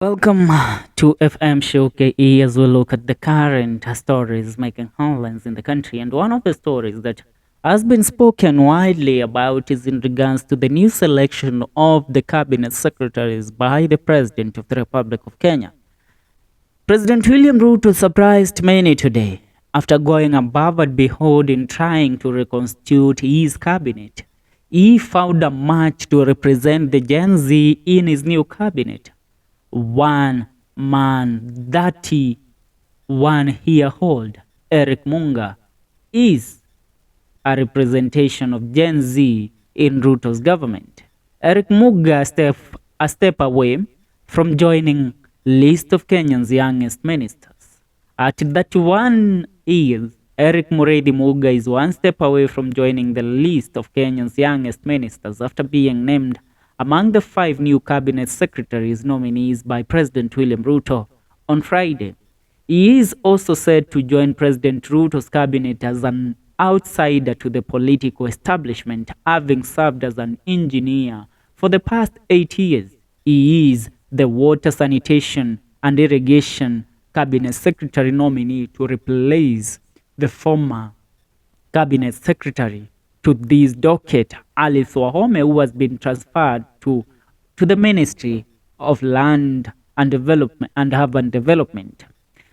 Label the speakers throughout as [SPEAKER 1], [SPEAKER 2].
[SPEAKER 1] Welcome to FM Show KE as we look at the current stories making headlines in the country. And one of the stories that has been spoken widely about is in regards to the new selection of the cabinet secretaries by the President of the Republic of Kenya. President William Ruto surprised many today after going above and beyond in trying to reconstitute his cabinet. He found a match to represent the Gen Z in his new cabinet. One man, 31-year-old Eric Muga is a representation of Gen Z in Ruto's government. Eric Muga a step away from joining list of Kenya's youngest ministers. At 31 years, Eric Murithi Muga is one step away from joining the list of Kenya's youngest ministers after being named among the 5 new cabinet secretaries nominees by President William Ruto on Friday. He is also said to join President Ruto's cabinet as an outsider to the political establishment, having served as an engineer for the past 8 years. He is the Water, Sanitation and Irrigation Cabinet Secretary nominee to replace the former Cabinet Secretary to this docket, Alice Wahome, who has been transferred to the Ministry of Land and Development and Urban Development.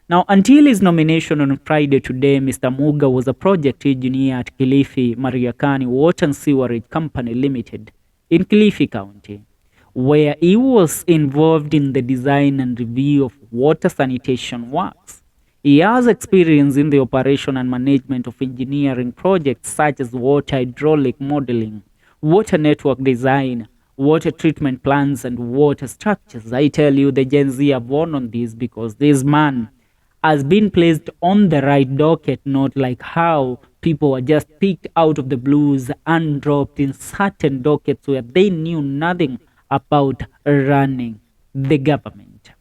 [SPEAKER 1] Now, until his nomination on Friday today, Mr. Muga was a project engineer at Kilifi Mariakani Water and Sewerage Company Limited in Kilifi County, where he was involved in the design and review of water sanitation works. He has experience in the operation and management of engineering projects such as water hydraulic modeling, water network design, water treatment plants, and water structures. I tell you, the Gen Z have won on this because this man has been placed on the right docket, not like how people were just picked out of the blues and dropped in certain dockets where they knew nothing about running the government.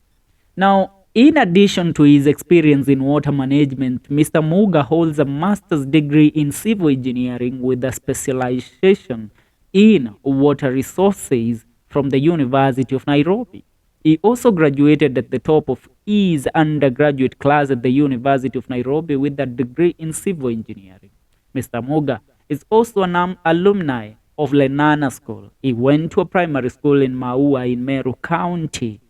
[SPEAKER 1] Now, in addition to his experience in water management, Mr. Muga holds a master's degree in civil engineering with a specialization in water resources from the University of Nairobi. He also graduated at the top of his undergraduate class at the University of Nairobi with a degree in civil engineering. Mr. Muga is also an alumni of Lenana School. He went to a primary school in Maua in Meru County.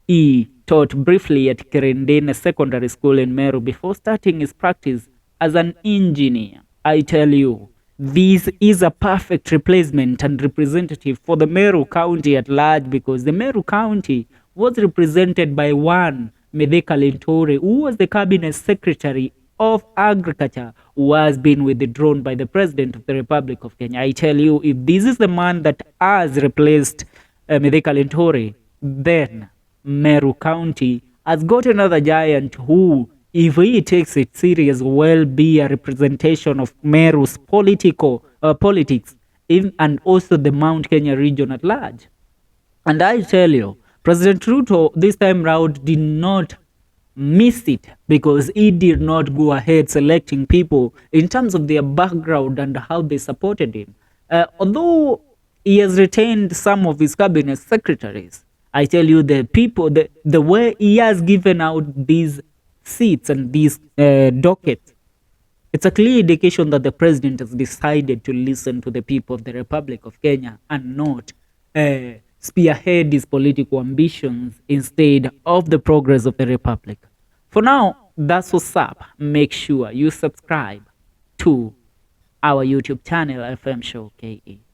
[SPEAKER 1] He taught briefly at Kirindine Secondary School in Meru before starting his practice as an engineer. I tell you, this is a perfect replacement and representative for the Meru County at large, because the Meru County was represented by one Mithika Linturi, who was the Cabinet Secretary of Agriculture, who has been withdrawn by the President of the Republic of Kenya. I tell you, if this is the man that has replaced Mithika Linturi, then Meru County has got another giant who, if he takes it serious, will be a representation of Meru's politics and also the Mount Kenya region at large. And I tell you, President Ruto this time round did not miss it, because he did not go ahead selecting people in terms of their background and how they supported him. Although he has retained some of his cabinet secretaries, I tell you, the people, the way he has given out these seats and these dockets, it's a clear indication that the president has decided to listen to the people of the Republic of Kenya and not spearhead his political ambitions instead of the progress of the Republic. For now, that's what's up. Make sure you subscribe to our YouTube channel, FM Show KE.